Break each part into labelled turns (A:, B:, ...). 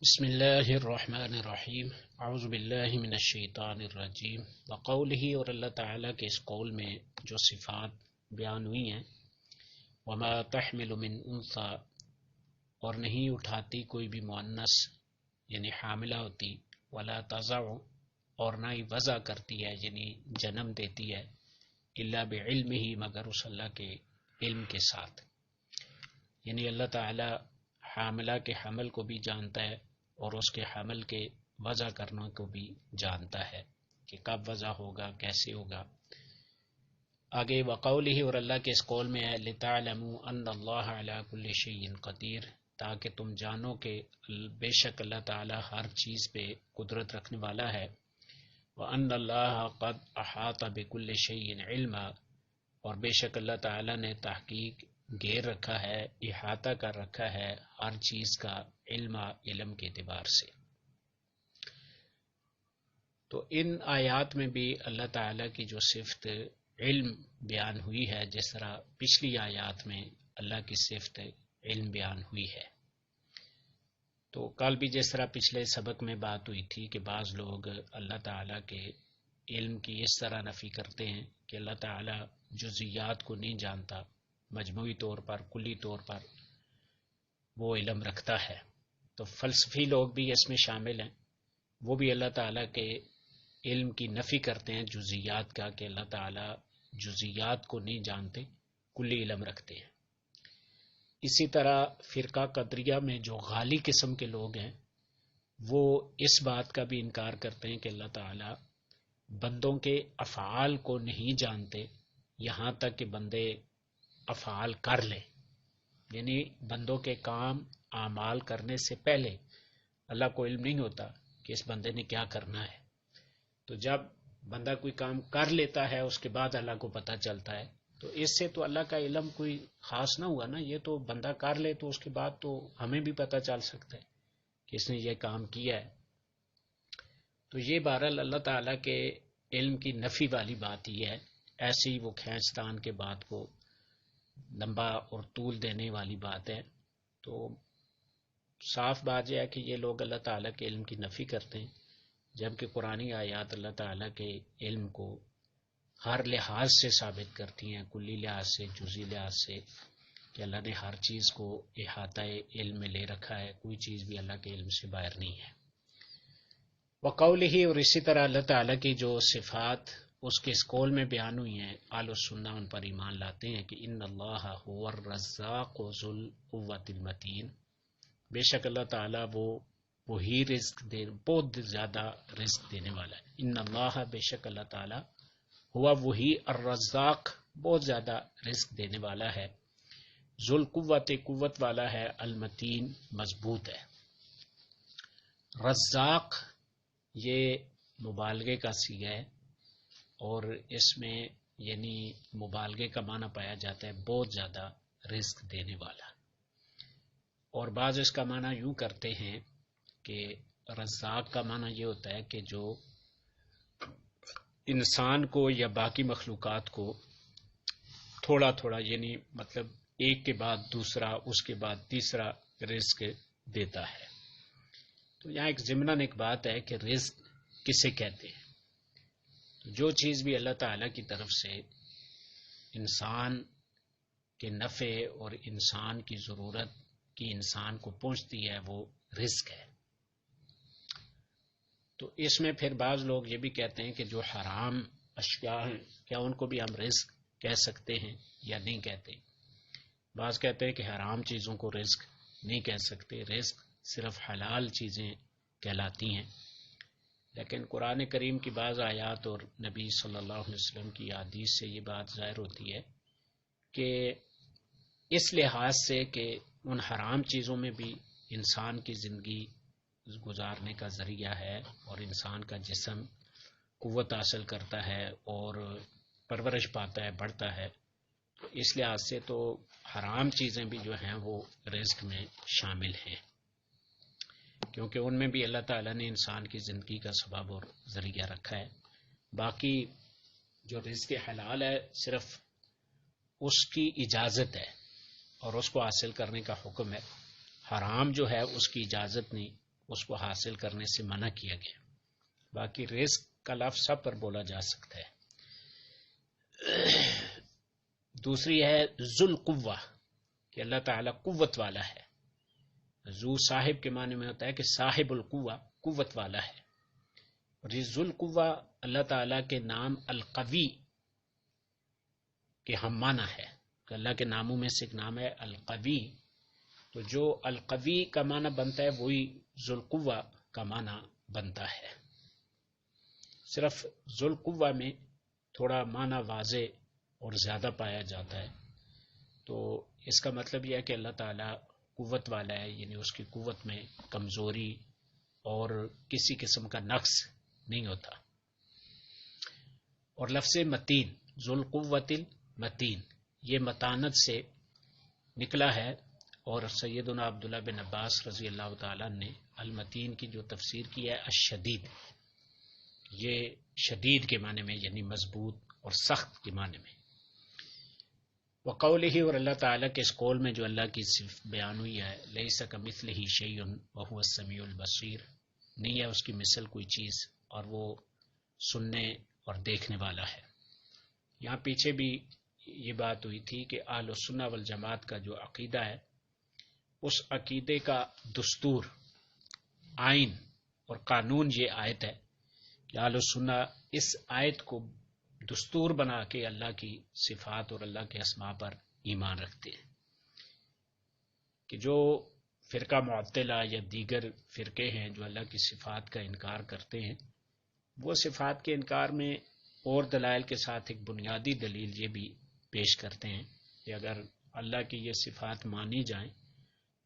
A: بسم اللہ الرحمن الرحیم اعوذ باللہ من الشیطان الرجیم وقولہ، اور اللہ تعالیٰ کے اس قول میں جو صفات بیان ہوئی ہیں، وما تحمل من انثی، اور نہیں اٹھاتی کوئی بھی مؤنث یعنی حاملہ ہوتی، ولا تضع، اور نہ ہی وضع کرتی ہے یعنی جنم دیتی ہے، الا بعلمہ، مگر اس اللہ کے علم کے ساتھ، یعنی اللہ تعالیٰ حاملہ کے حمل کو بھی جانتا ہے اور اس کے حمل کے وضع کرنا کو بھی جانتا ہے کہ کب وضع ہوگا، کیسے ہوگا۔ آگے وقولہ، اور اللہ کے اس قول میں ہے لتعلموا ان اللہ علی کل شیء قدیر، تاکہ تم جانو کہ بے شک اللہ تعالی ہر چیز پہ قدرت رکھنے والا ہے، وان اللہ قد احاط بکل شیء علما، اور بے شک اللہ تعالی نے تحقیق گھیر رکھا ہے، احاطہ کر رکھا ہے ہر چیز کا، علم کے اعتبار سے۔ تو ان آیات میں بھی اللہ تعالیٰ کی جو صفت علم بیان ہوئی ہے، جس طرح پچھلی آیات میں اللہ کی صفت علم بیان ہوئی ہے، تو کل بھی جس طرح پچھلے سبق میں بات ہوئی تھی کہ بعض لوگ اللہ تعالیٰ کے علم کی اس طرح نفی کرتے ہیں کہ اللہ تعالیٰ جزیات کو نہیں جانتا، مجموعی طور پر، کلی طور پر وہ علم رکھتا ہے۔ تو فلسفی لوگ بھی اس میں شامل ہیں، وہ بھی اللہ تعالیٰ کے علم کی نفی کرتے ہیں جزیات کا، کہ اللہ تعالیٰ جزیات کو نہیں جانتے، کلی علم رکھتے ہیں۔ اسی طرح فرقہ قدریہ میں جو غالی قسم کے لوگ ہیں، وہ اس بات کا بھی انکار کرتے ہیں کہ اللہ تعالیٰ بندوں کے افعال کو نہیں جانتے، یہاں تک کہ بندے افعال کر لیں، یعنی بندوں کے کام اعمال کرنے سے پہلے اللہ کو علم نہیں ہوتا کہ اس بندے نے کیا کرنا ہے، تو جب بندہ کوئی کام کر لیتا ہے اس کے بعد اللہ کو پتہ چلتا ہے، تو اس سے تو اللہ کا علم کوئی خاص نہ ہوا نا، یہ تو بندہ کر لے تو اس کے بعد تو ہمیں بھی پتہ چل سکتا ہے کہ اس نے یہ کام کیا ہے۔ تو یہ بہرحال اللہ تعالیٰ کے علم کی نفی والی بات ہی ہے، ایسی ہی وہ کھینچتان کے بات کو لمبا اور طول دینے والی بات ہے۔ تو صاف بات یہ ہے کہ یہ لوگ اللہ تعالیٰ کے علم کی نفی کرتے ہیں، جبکہ قرآنی آیات اللہ تعالیٰ کے علم کو ہر لحاظ سے ثابت کرتی ہیں، کلی لحاظ سے، جزئی لحاظ سے، کہ اللہ نے ہر چیز کو احاطہ علم میں لے رکھا ہے، کوئی چیز بھی اللہ کے علم سے باہر نہیں ہے۔ وقولہ، اور اسی طرح اللہ تعالیٰ کی جو صفات اس کے اس قول میں بیان ہوئی ہیں، اہل سنہ ان پر ایمان لاتے ہیں کہ ان اللہ هو الرزاق ذو القوۃ المتین، بے شک اللہ تعالیٰ وہی رزق دے، بہت زیادہ رزق دینے والا ہے۔ ان اللہ، بے شک اللہ تعالیٰ، ہوا وہی الرزاق، بہت زیادہ رزق دینے والا ہے، ذو القوۃ، قوت والا ہے، المتین، مضبوط ہے۔ رزاق یہ مبالغے کا صیغہ ہے، اور اس میں یعنی مبالغے کا معنی پایا جاتا ہے بہت زیادہ رزق دینے والا، اور بعض اس کا معنی یوں کرتے ہیں کہ رزاق کا معنی یہ ہوتا ہے کہ جو انسان کو یا باقی مخلوقات کو تھوڑا تھوڑا، یعنی مطلب ایک کے بعد دوسرا، اس کے بعد تیسرا رزق دیتا ہے۔ تو یہاں ایک ضمناً ایک بات ہے کہ رزق کسے کہتے ہیں، جو چیز بھی اللہ تعالیٰ کی طرف سے انسان کے نفع اور انسان کی ضرورت کی انسان کو پہنچتی ہے، وہ رزق ہے۔ تو اس میں پھر بعض لوگ یہ بھی کہتے ہیں کہ جو حرام اشیاء ہیں، کیا ان کو بھی ہم رزق کہہ سکتے ہیں یا نہیں کہتے؟ بعض کہتے ہیں کہ حرام چیزوں کو رزق نہیں کہہ سکتے، رزق صرف حلال چیزیں کہلاتی ہیں، لیکن قرآن کریم کی بعض آیات اور نبی صلی اللہ علیہ وسلم کی احادیث سے یہ بات ظاہر ہوتی ہے کہ اس لحاظ سے کہ ان حرام چیزوں میں بھی انسان کی زندگی گزارنے کا ذریعہ ہے، اور انسان کا جسم قوت حاصل کرتا ہے اور پرورش پاتا ہے، بڑھتا ہے، تو اس لحاظ سے تو حرام چیزیں بھی جو ہیں وہ رزق میں شامل ہیں، کیونکہ ان میں بھی اللہ تعالیٰ نے انسان کی زندگی کا سبب اور ذریعہ رکھا ہے۔ باقی جو رزق حلال ہے صرف اس کی اجازت ہے اور اس کو حاصل کرنے کا حکم ہے، حرام جو ہے اس کی اجازت نہیں، اس کو حاصل کرنے سے منع کیا گیا. باقی رزق کا لفظ سب پر بولا جا سکتا ہے. دوسری ہے ذو القوہ، کہ اللہ تعالیٰ قوت والا ہے. ذو صاحب کے معنی میں ہوتا ہے کہ صاحب القوہ قوت والا ہے. اور یہ ذو القوہ اللہ تعالیٰ کے نام القوی کے ہم معنی ہے کہ اللہ کے ناموں میں سے ایک نام ہے القوی. تو جو القوی کا معنی بنتا ہے وہی ذو القوہ کا معنی بنتا ہے. صرف ذو القوہ میں تھوڑا معنی واضح اور زیادہ پایا جاتا ہے. تو اس کا مطلب یہ ہے کہ اللہ تعالیٰ قوت والا ہے، یعنی اس کی قوت میں کمزوری اور کسی قسم کا نقص نہیں ہوتا. اور لفظ متین، ذو القوت المتین، یہ متانت سے نکلا ہے. اور سیدنا عبداللہ بن عباس رضی اللہ تعالیٰ نے المتین کی جو تفسیر کی ہے الشدید، یہ شدید کے معنی میں یعنی مضبوط اور سخت کے معنی میں. وقولہ، اور اللہ تعالیٰ کے اس قول میں جو اللہ کی صفت بیان ہوئی ہے لیس کمثلہ شیء وہو السمیع البصیر، نہیں ہے اس کی مثل کوئی چیز اور وہ سننے اور دیکھنے والا ہے. یہاں پیچھے بھی یہ بات ہوئی تھی کہ اہل السنہ والجماعت کا جو عقیدہ ہے اس عقیدے کا دستور، آئین اور قانون یہ آیت ہے کہ اہل السنہ اس آیت کو دستور بنا کے اللہ کی صفات اور اللہ کے اسماء پر ایمان رکھتے ہیں. کہ جو فرقہ معطلہ یا دیگر فرقے ہیں جو اللہ کی صفات کا انکار کرتے ہیں، وہ صفات کے انکار میں اور دلائل کے ساتھ ایک بنیادی دلیل یہ بھی پیش کرتے ہیں کہ اگر اللہ کی یہ صفات مانی جائیں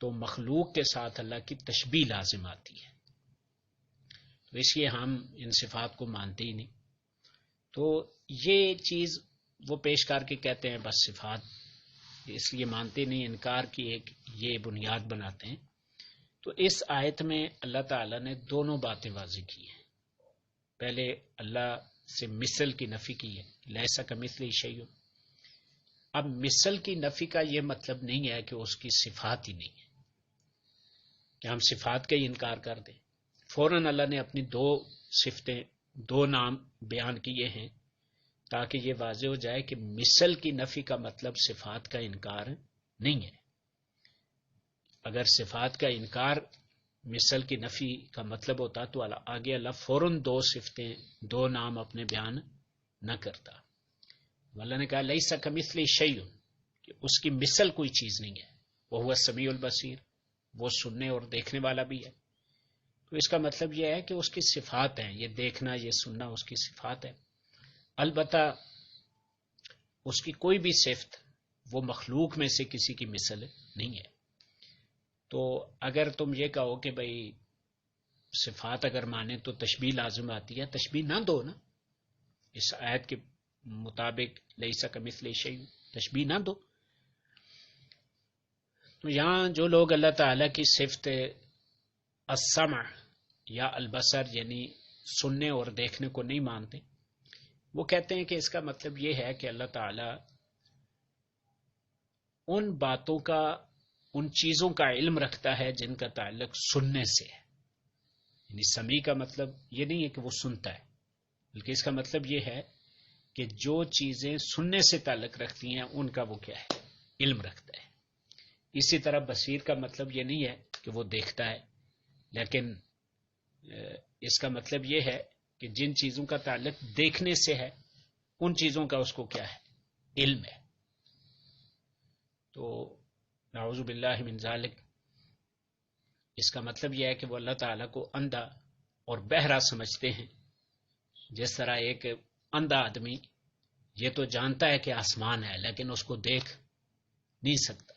A: تو مخلوق کے ساتھ اللہ کی تشبیہ لازم آتی ہے، تو اس لیے ہم ان صفات کو مانتے ہی نہیں. تو یہ چیز وہ پیش کر کے کہتے ہیں بس صفات اس لیے مانتے نہیں، انکار کی ایک یہ بنیاد بناتے ہیں. تو اس آیت میں اللہ تعالیٰ نے دونوں باتیں واضح کی ہیں. پہلے اللہ سے مثل کی نفی کی ہے، لیسا کمثلہ شیء. اب مثل کی نفی کا یہ مطلب نہیں ہے کہ اس کی صفات ہی نہیں ہے، کہ ہم صفات کا ہی انکار کر دیں. فوراً اللہ نے اپنی دو صفتیں، دو نام بیان کیے ہیں تاکہ یہ واضح ہو جائے کہ مثل کی نفی کا مطلب صفات کا انکار نہیں ہے. اگر صفات کا انکار مثل کی نفی کا مطلب ہوتا تو آگے اللہ فوراً دو صفتیں، دو نام اپنے بیان نہ کرتا. اللہ نے کہا لیسا کمثلہ شیء، کہ اس کی مثل کوئی چیز نہیں ہے. وہو السمیع البصیر، وہ سننے اور دیکھنے والا بھی ہے. تو اس کا مطلب یہ ہے کہ اس کی صفات ہیں، یہ دیکھنا یہ سننا اس کی صفات ہے. البتہ اس کی کوئی بھی صفت وہ مخلوق میں سے کسی کی مثل نہیں ہے. تو اگر تم یہ کہو کہ بھئی صفات اگر مانے تو تشبیہ لازم آتی ہے، تشبیہ نہ دو نا. اس آیت کے مطابق لیسا کمثلہ شیء، تشبیہ نہ دو. تو یہاں جو لوگ اللہ تعالیٰ کی صفت السمع یا البصر یعنی سننے اور دیکھنے کو نہیں مانتے، وہ کہتے ہیں کہ اس کا مطلب یہ ہے کہ اللہ تعالیٰ ان باتوں کا، ان چیزوں کا علم رکھتا ہے جن کا تعلق سننے سے ہے. یعنی سمیع کا مطلب یہ نہیں ہے کہ وہ سنتا ہے، بلکہ اس کا مطلب یہ ہے کہ جو چیزیں سننے سے تعلق رکھتی ہیں ان کا وہ کیا ہے، علم رکھتا ہے. اسی طرح بصیر کا مطلب یہ نہیں ہے کہ وہ دیکھتا ہے، لیکن اس کا مطلب یہ ہے کہ جن چیزوں کا تعلق دیکھنے سے ہے ان چیزوں کا اس کو کیا ہے، علم ہے. تو نعوذ باللہ من ذالک، اس کا مطلب یہ ہے کہ وہ اللہ تعالیٰ کو اندھا اور بہرا سمجھتے ہیں. جس طرح ایک اندھا آدمی یہ تو جانتا ہے کہ آسمان ہے لیکن اس کو دیکھ نہیں سکتا،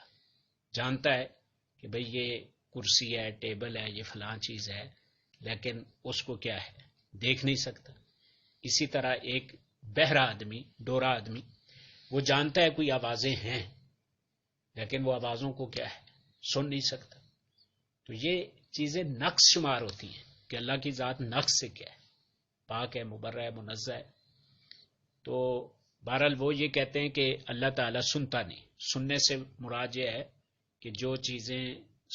A: جانتا ہے کہ بھئی یہ کرسی ہے، ٹیبل ہے، یہ فلاں چیز ہے، لیکن اس کو کیا ہے، دیکھ نہیں سکتا. اسی طرح ایک بہرا آدمی، ڈورا آدمی، وہ جانتا ہے کوئی آوازیں ہیں لیکن وہ آوازوں کو کیا ہے، سن نہیں سکتا. تو یہ چیزیں نقص شمار ہوتی ہیں کہ اللہ کی ذات نقص سے کیا ہے، پاک ہے، مبرہ ہے، منزہ ہے. تو بہرحال وہ یہ کہتے ہیں کہ اللہ تعالیٰ سنتا نہیں. سننے سے مراد یہ ہے کہ جو چیزیں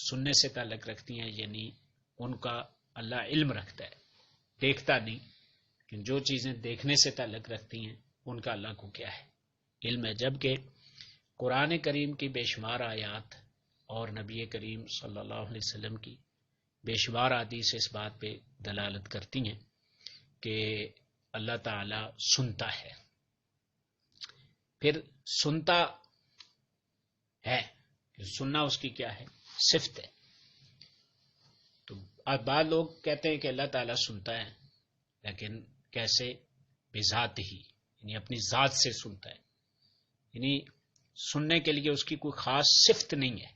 A: سننے سے تعلق رکھتی ہیں، یعنی ان کا اللہ علم رکھتا ہے، دیکھتا نہیں، لیکن جو چیزیں دیکھنے سے تعلق رکھتی ہیں ان کا اللہ کو کیا ہے، علم ہے. جبکہ قرآن کریم کی بے شمار آیات اور نبی کریم صلی اللہ علیہ وسلم کی بے شمار حدیث اس بات پہ دلالت کرتی ہیں کہ اللہ تعالی سنتا ہے. پھر سنتا ہے، سننا اس کی کیا ہے، صفت ہے. تو اب بعض لوگ کہتے ہیں کہ اللہ تعالیٰ سنتا ہے، لیکن کیسے؟ بذات ہی، یعنی اپنی ذات سے سنتا ہے، یعنی سننے کے لیے اس کی کوئی خاص صفت نہیں ہے.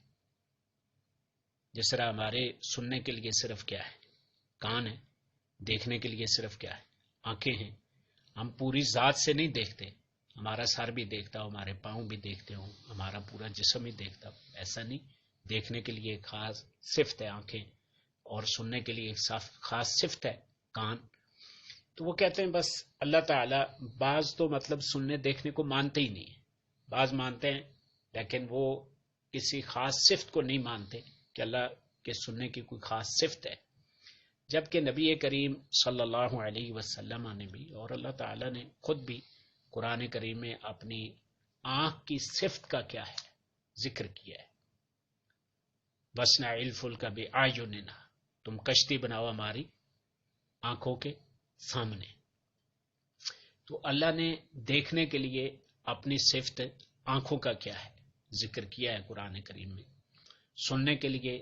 A: جس طرح ہمارے سننے کے لیے صرف کیا ہے، کان ہے، دیکھنے کے لیے صرف کیا ہے، آنکھیں ہیں. ہم پوری ذات سے نہیں دیکھتے، ہمارا سر بھی دیکھتا ہو، ہمارے پاؤں بھی دیکھتے ہوں، ہمارا پورا جسم ہی دیکھتا ہو. ایسا نہیں، دیکھنے کے لیے ایک خاص صفت ہے آنکھیں، اور سننے کے لیے ایک خاص صفت ہے کان. تو وہ کہتے ہیں بس اللہ تعالیٰ، بعض تو مطلب سننے دیکھنے کو مانتے ہی نہیں ہیں، بعض مانتے ہیں لیکن وہ کسی خاص صفت کو نہیں مانتے کہ اللہ کے سننے کی کوئی خاص صفت ہے. جبکہ نبی کریم صلی اللہ علیہ وسلم نے بھی اور اللہ تعالیٰ نے خود بھی قرآن کریم میں اپنی آنکھ کی صفت کا کیا ہے، ذکر کیا ہے. وَاصْنَعِ الْفُلْكَ بِأَعْيُنِنَا، تم کشتی بناؤ ہماری آنکھوں کے سامنے. تو اللہ نے دیکھنے کے لیے اپنی صفت آنکھوں کا کیا ہے، ذکر کیا ہے قرآن کریم میں. سننے کے لیے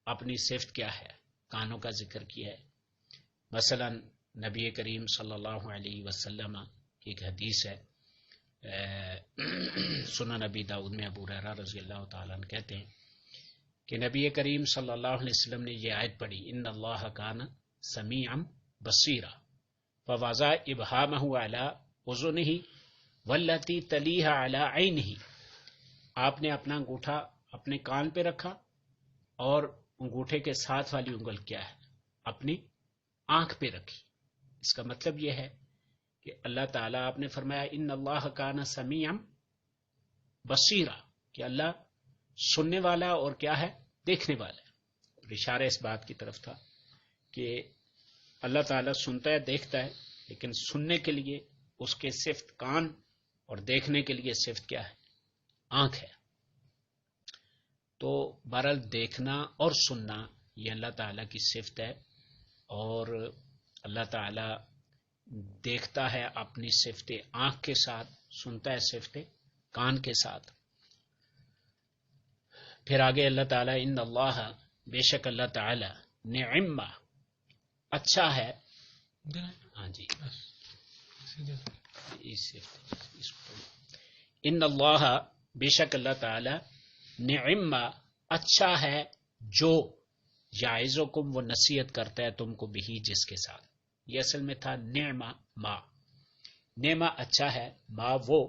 A: اپنی صفت کیا ہے، کانوں کا ذکر کیا ہے. مثلا نبی کریم صلی اللہ علیہ وسلم کی ایک حدیث ہے، سنن نبی داؤد میں ابو ہریرہ رضی اللہ تعالیٰ عنہ کہتے ہیں کہ نبی کریم صلی اللہ علیہ وسلم نے یہ آیت پڑھی، ان اللہ کان سمیعا بصیرا فوضع ابہامہ علی اذنہ والتی تلیہا علی عینہ. آپ نے اپنا انگوٹھا اپنے کان پہ رکھا اور انگوٹھے کے ساتھ والی انگل کیا ہے، اپنی آنکھ پہ رکھی. اس کا مطلب یہ ہے کہ اللہ تعالیٰ، آپ نے فرمایا ان اللہ کان سمیعا بصیرا، کہ اللہ سننے والا اور کیا ہے، دیکھنے والا ہے. اشارہ اس بات کی طرف تھا کہ اللہ تعالیٰ سنتا ہے، دیکھتا ہے، لیکن سننے کے لیے اس کے صفت کان اور دیکھنے کے لیے صفت کیا ہے، آنکھ ہے. تو بہرحال دیکھنا اور سننا یہ اللہ تعالیٰ کی صفت ہے، اور اللہ تعالیٰ دیکھتا ہے اپنی صفت آنکھ کے ساتھ، سنتا ہے صفت کان کے ساتھ. پھر آگے اللہ تعالیٰ ان اللہ، بے شک اللہ تعالیٰ، نعم، اچھا ہے. ہاں جی، ان اللہ، بے شک اللہ تعالیٰ، نعم، اچھا ہے، جو یعظکم، وہ نصیحت کرتا ہے تم کو، بہی، جس کے ساتھ. یہ اصل میں تھا نعم ما، نعم اچھا ہے، ما وہ،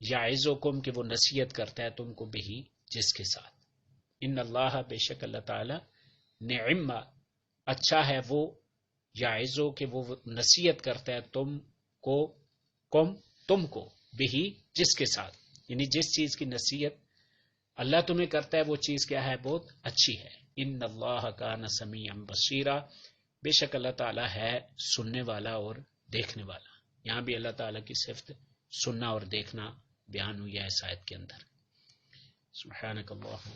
A: یعظکم کہ وہ نصیحت کرتا ہے تم کو، بہی جس کے ساتھ. ان اللہ، بے شک اللہ تعالی، نعم، اچھا ہے وہ، یعظو کہ وہ نصیحت کرتا ہے تم کو، تم کو، بہی جس کے ساتھ، یعنی جس چیز کی نصیحت اللہ تمہیں کرتا ہے وہ چیز کیا ہے، بہت اچھی ہے. ان اللہ کان سمیعا بصیرا، بے شک اللہ تعالیٰ ہے سننے والا اور دیکھنے والا. یہاں بھی اللہ تعالیٰ کی صفت سننا اور دیکھنا بیان ہوئی ہے اس آیت کے اندر. سبحانک اللہم